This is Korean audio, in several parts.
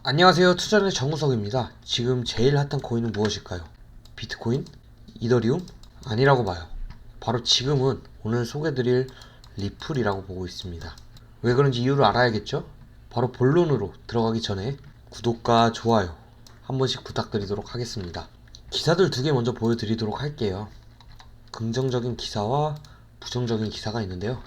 안녕하세요. 투자의 정우석입니다. 지금 제일 핫한 코인은 무엇일까요? 비트코인? 이더리움? 아니라고 봐요. 바로 지금은 오늘 소개드릴 리플이라고 보고 있습니다. 왜 그런지 이유를 알아야겠죠? 바로 본론으로 들어가기 전에 구독과 좋아요 한 번씩 부탁드리도록 하겠습니다. 기사들 두 개 먼저 보여드리도록 할게요. 긍정적인 기사와 부정적인 기사가 있는데요.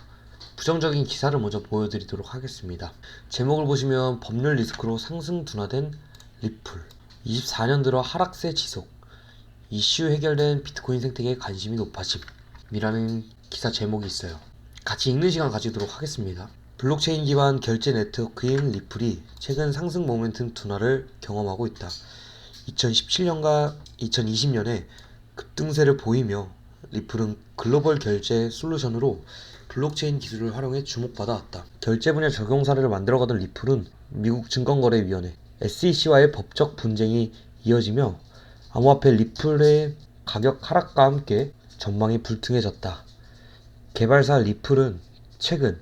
부정적인 기사를 먼저 보여드리도록 하겠습니다. 제목을 보시면 법률 리스크로 상승 둔화된 리플, 24년 들어 하락세 지속, 이슈 해결된 비트코인 생태계에 관심이 높아짐이라는 기사 제목이 있어요. 같이 읽는 시간 가지도록 하겠습니다. 블록체인 기반 결제 네트워크인 리플이 최근 상승 모멘텀 둔화를 경험하고 있다. 2017년과 2020년에 급등세를 보이며 리플은 글로벌 결제 솔루션으로 블록체인 기술을 활용해 주목받아 왔다. 결제 분야 적용 사례를 만들어가던 리플은 미국 증권거래위원회 SEC와의 법적 분쟁이 이어지며 암호화폐 리플의 가격 하락과 함께 전망이 불투명해졌다. 개발사 리플은 최근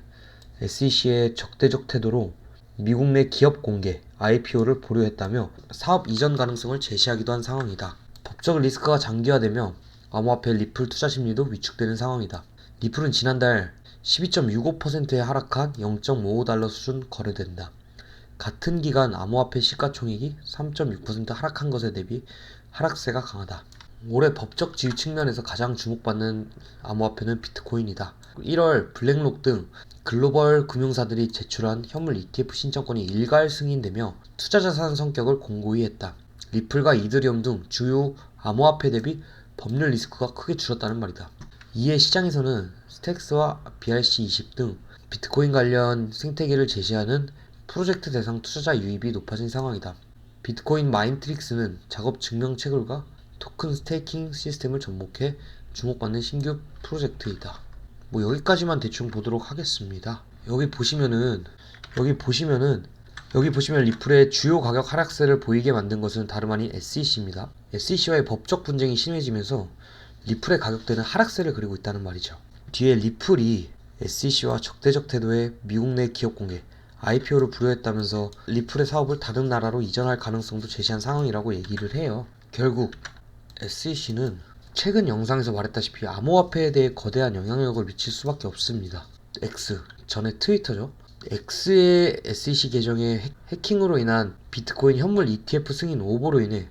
SEC의 적대적 태도로 미국 내 기업 공개 IPO를 보류했다며 사업 이전 가능성을 제시하기도 한 상황이다. 법적 리스크가 장기화되며 암호화폐 리플 투자 심리도 위축되는 상황이다. 리플은 지난달 12.65%에 하락한 0.55달러 수준 거래된다. 같은 기간 암호화폐 시가총액이 3.6% 하락한 것에 대비 하락세가 강하다. 올해 법적 지위 측면에서 가장 주목받는 암호화폐는 비트코인이다. 1월 블랙록 등 글로벌 금융사들이 제출한 현물 ETF 신청권이 일괄 승인되며 투자자산 성격을 공고히 했다. 리플과 이더리움 등 주요 암호화폐 대비 법률 리스크가 크게 줄었다는 말이다. 이에 시장에서는 스택스와 BRC20 등 비트코인 관련 생태계를 제시하는 프로젝트 대상 투자자 유입이 높아진 상황이다. 비트코인 마인트릭스는 작업 증명 채굴과 토큰 스테이킹 시스템을 접목해 주목받는 신규 프로젝트이다. 여기까지만 대충 보도록 하겠습니다. 여기 보시면 리플의 주요 가격 하락세를 보이게 만든 것은 다름 아닌 SEC입니다. SEC와의 법적 분쟁이 심해지면서 리플의 가격대는 하락세를 그리고 있다는 말이죠. 뒤에 리플이 SEC와 적대적 태도의 미국 내 기업 공개 IPO를 불허했다면서 리플의 사업을 다른 나라로 이전할 가능성도 제시한 상황이라고 얘기를 해요. 결국 SEC는 최근 영상에서 말했다시피 암호화폐에 대해 거대한 영향력을 미칠 수밖에 없습니다. X, 전에 트위터죠. X의 SEC 계정의 해킹으로 인한 비트코인 현물 ETF 승인 오보로 인해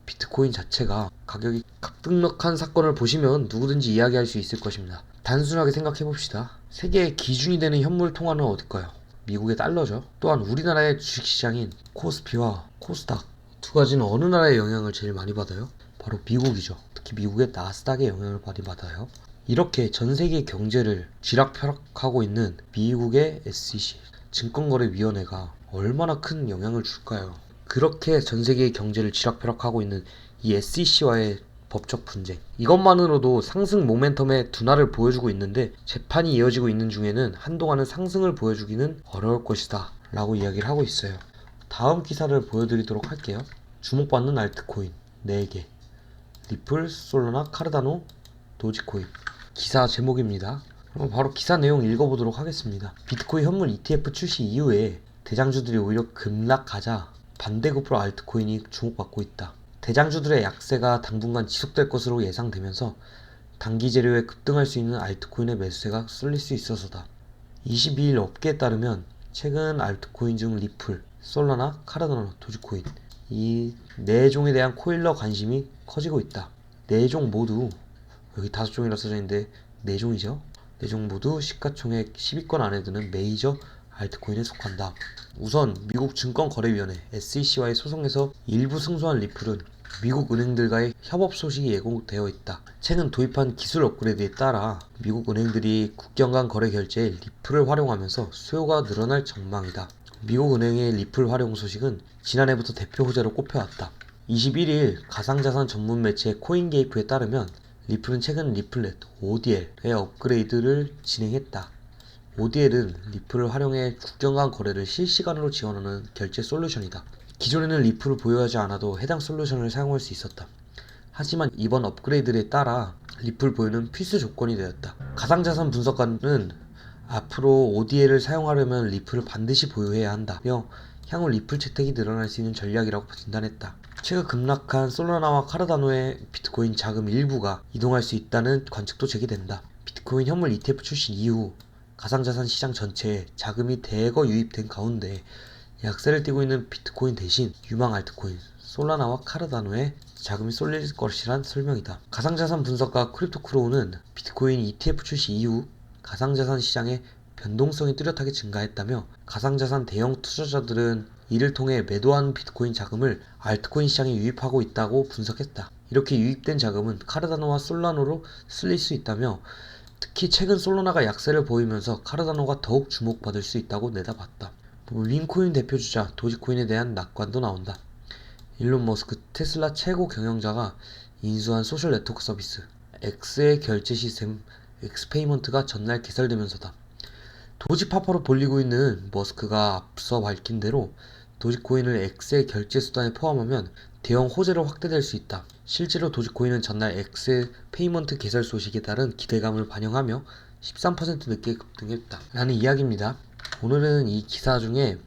비트코인 자체가 가격이 급등락한 사건을 보시면 누구든지 이야기할 수 있을 것입니다. 단순하게 생각해봅시다. 세계의 기준이 되는 현물 통화는 어딜까요? 미국의 달러죠. 또한 우리나라의 주식시장인 코스피와 코스닥 두 가지는 어느 나라의 영향을 제일 많이 받아요? 바로 미국이죠. 특히 미국의 나스닥의 영향을 많이 받아요. 이렇게 전 세계 경제를 쥐락펴락하고 있는 미국의 SEC 증권거래위원회가 얼마나 큰 영향을 줄까요? 그렇게 전 세계의 경제를 쥐락펴락하고 있는 이 SEC와의 법적 분쟁, 이것만으로도 상승 모멘텀의 둔화를 보여주고 있는데 재판이 이어지고 있는 중에는 한동안은 상승을 보여주기는 어려울 것이다 라고 이야기를 하고 있어요. 다음 기사를 보여드리도록 할게요. 주목받는 알트코인 4개, 리플, 솔라나, 카르다노, 도지코인. 기사 제목입니다. 그럼 바로 기사 내용 읽어보도록 하겠습니다. 비트코인 현물 ETF 출시 이후에 대장주들이 오히려 급락하자 반대급부로 알트코인이 주목받고 있다. 대장주들의 약세가 당분간 지속될 것으로 예상되면서 단기 재료에 급등할 수 있는 알트코인의 매수세가 쏠릴 수 있어서다. 22일 업계에 따르면 최근 알트코인 중 리플, 솔라나, 카르다노, 도지코인 이 4종에 대한 코일러 관심이 커지고 있다. 4종 모두, 여기 5종이라 써져 있는데 4종이죠. 4종 모두 시가총액 10위권 안에 드는 메이저 알트코인에 속한다. 우선 미국 증권거래위원회 SEC와의 소송에서 일부 승소한 리플은 미국 은행들과의 협업 소식이 예고되어 있다. 최근 도입한 기술 업그레이드에 따라 미국 은행들이 국경 간 거래 결제에 리플을 활용하면서 수요가 늘어날 전망이다. 미국 은행의 리플 활용 소식은 지난해부터 대표 호재로 꼽혀왔다. 21일 가상자산 전문 매체 코인게이프에 따르면 리플은 최근 리플렛 ODL의 업그레이드를 진행했다. ODL은 리플을 활용해 국경 간 거래를 실시간으로 지원하는 결제 솔루션이다. 기존에는 리플을 보유하지 않아도 해당 솔루션을 사용할 수 있었다. 하지만 이번 업그레이드에 따라 리플 보유는 필수 조건이 되었다. 가상자산 분석가는 앞으로 ODL을 사용하려면 리플을 반드시 보유해야 한다며 향후 리플 채택이 늘어날 수 있는 전략이라고 진단했다. 최근 급락한 솔라나와 카르다노의 비트코인 자금 일부가 이동할 수 있다는 관측도 제기된다. 비트코인 현물 ETF 출시 이후 가상자산 시장 전체에 자금이 대거 유입된 가운데 약세를 띠고 있는 비트코인 대신 유망 알트코인 솔라나와 카르다노에 자금이 쏠릴 것이란 설명이다. 가상자산 분석가 크립토크로우는 비트코인 ETF 출시 이후 가상자산 시장의 변동성이 뚜렷하게 증가했다며 가상자산 대형 투자자들은 이를 통해 매도한 비트코인 자금을 알트코인 시장에 유입하고 있다고 분석했다. 이렇게 유입된 자금은 카르다노와 솔라나로 쓸릴 수 있다며 특히 최근 솔라나가 약세를 보이면서 카르다노가 더욱 주목받을 수 있다고 내다봤다. 윙코인 대표주자 도지코인에 대한 낙관도 나온다. 일론 머스크 테슬라 최고 경영자가 인수한 소셜 네트워크 서비스 X의 결제 시스템 엑스페이먼트가 전날 개설되면서다. 도지파파로 불리고 있는 머스크가 앞서 밝힌 대로 도지코인을 X의 결제 수단에 포함하면 대형 호재로 확대될 수 있다. 실제로 도지코인은 전날 X의 페이먼트 개설 소식에 따른 기대감을 반영하며 13% 늦게 급등했다. 라는 이야기입니다. 오늘은 이 기사 중에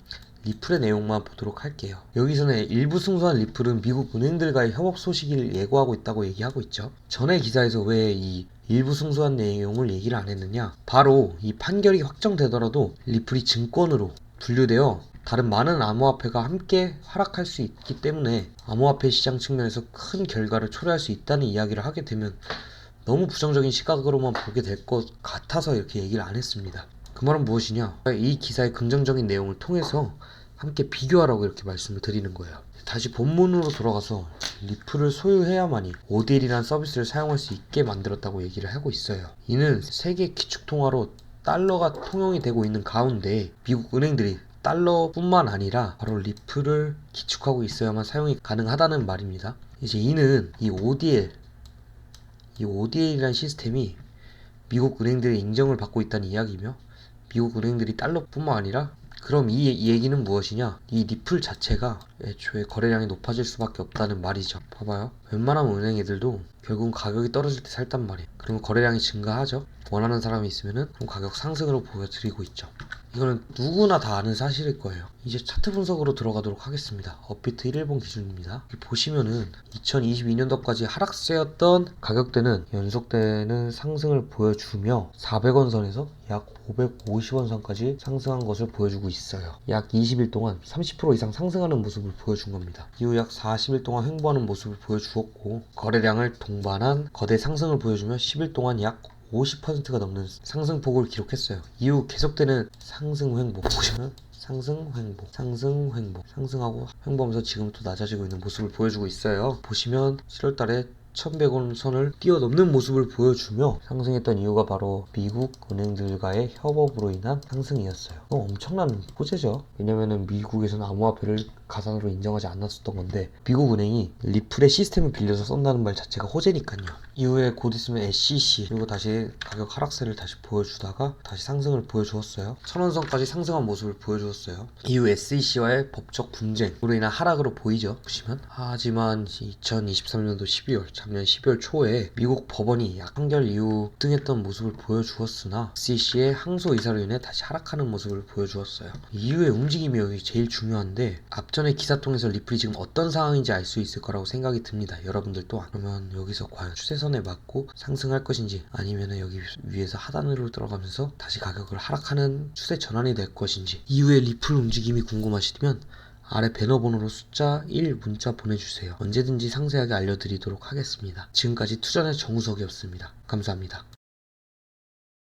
리플의 내용만 보도록 할게요. 여기서는 일부 승소한 리플은 미국 은행들과의 협업 소식을 예고하고 있다고 얘기하고 있죠. 전에 기사에서 왜 이 일부 승소한 내용을 얘기를 안 했느냐, 바로 이 판결이 확정되더라도 리플이 증권으로 분류되어 다른 많은 암호화폐가 함께 하락할 수 있기 때문에 암호화폐 시장 측면에서 큰 결과를 초래할 수 있다는 이야기를 하게 되면 너무 부정적인 시각으로만 보게 될 것 같아서 이렇게 얘기를 안 했습니다. 그 말은 무엇이냐, 이 기사의 긍정적인 내용을 통해서 함께 비교하라고 이렇게 말씀을 드리는 거예요. 다시 본문으로 돌아가서 리플을 소유해야만이 ODL이라는 서비스를 사용할 수 있게 만들었다고 얘기를 하고 있어요. 이는 세계 기축통화로 달러가 통용이 되고 있는 가운데 미국 은행들이 달러뿐만 아니라 바로 리플을 기축하고 있어야만 사용이 가능하다는 말입니다. 이제 이는 이 ODL이라는 시스템이 미국 은행들의 인정을 받고 있다는 이야기며 미국 은행들이 달러뿐만 아니라, 그럼 이 얘기는 무엇이냐, 이 리플 자체가 애초에 거래량이 높아질 수밖에 없다는 말이죠. 봐봐요, 웬만하면 은행 애들도 결국은 가격이 떨어질 때 살단 말이에요. 그러면 거래량이 증가하죠. 원하는 사람이 있으면은 그럼 가격 상승으로 보여드리고 있죠. 이거는 누구나 다 아는 사실일 거예요. 이제 차트 분석으로 들어가도록 하겠습니다. 업비트 1일봉 기준입니다. 보시면은 2022년도까지 하락세였던 가격대는 연속되는 상승을 보여주며 400원 선에서 약 550원 선까지 상승한 것을 보여주고 있어요. 약 20일 동안 30% 이상 상승하는 모습을 보여준 겁니다. 이후 약 40일 동안 횡보하는 모습을 보여주었고, 거래량을 동반한 거대 상승을 보여주며 10일 동안 약 50%가 넘는 상승폭을 기록했어요. 이후 계속되는 상승 횡보, 보시면 상승 횡보, 상승 횡보, 상승하고 횡보하면서 지금 또 낮아지고 있는 모습을 보여주고 있어요. 보시면 7월달에 1100원 선을 뛰어넘는 모습을 보여주며 상승했던 이유가 바로 미국 은행들과의 협업으로 인한 상승이었어요. 엄청난 호재죠. 왜냐면은 미국에서는 암호화폐를 가상으로 인정하지 않았었던 건데 미국 은행이 리플의 시스템을 빌려서 쓴다는 말 자체가 호재니까요. 이후에 곧 있으면 SEC, 그리고 다시 가격 하락세를 다시 보여주다가 다시 상승을 보여주었어요. 1000원선까지 상승한 모습을 보여주었어요. 이후 SEC와의 법적 분쟁으로 인한 하락으로 보이죠. 보시면. 하지만 2023년도 12월, 작년 12월 초에 미국 법원이 약 판결 이후 급등했던 모습을 보여주었으나 SEC의 항소 의사로 인해 다시 하락하는 모습을 보여주었어요. 이후의 움직임이 여기 제일 중요한데, 앞전의 기사 통해서 리플이 지금 어떤 상황인지 알 수 있을 거라고 생각이 듭니다. 여러분들 또한. 그러면 여기서 과연 추세선에 맞고 상승할 것인지, 아니면 여기 위에서 하단으로 들어가면서 다시 가격을 하락하는 추세 전환이 될 것인지, 이후의 리플 움직임이 궁금하시면 아래 배너 번호로 숫자 1 문자 보내주세요. 언제든지 상세하게 알려드리도록 하겠습니다. 지금까지 투자의 정우석이었습니다. 감사합니다.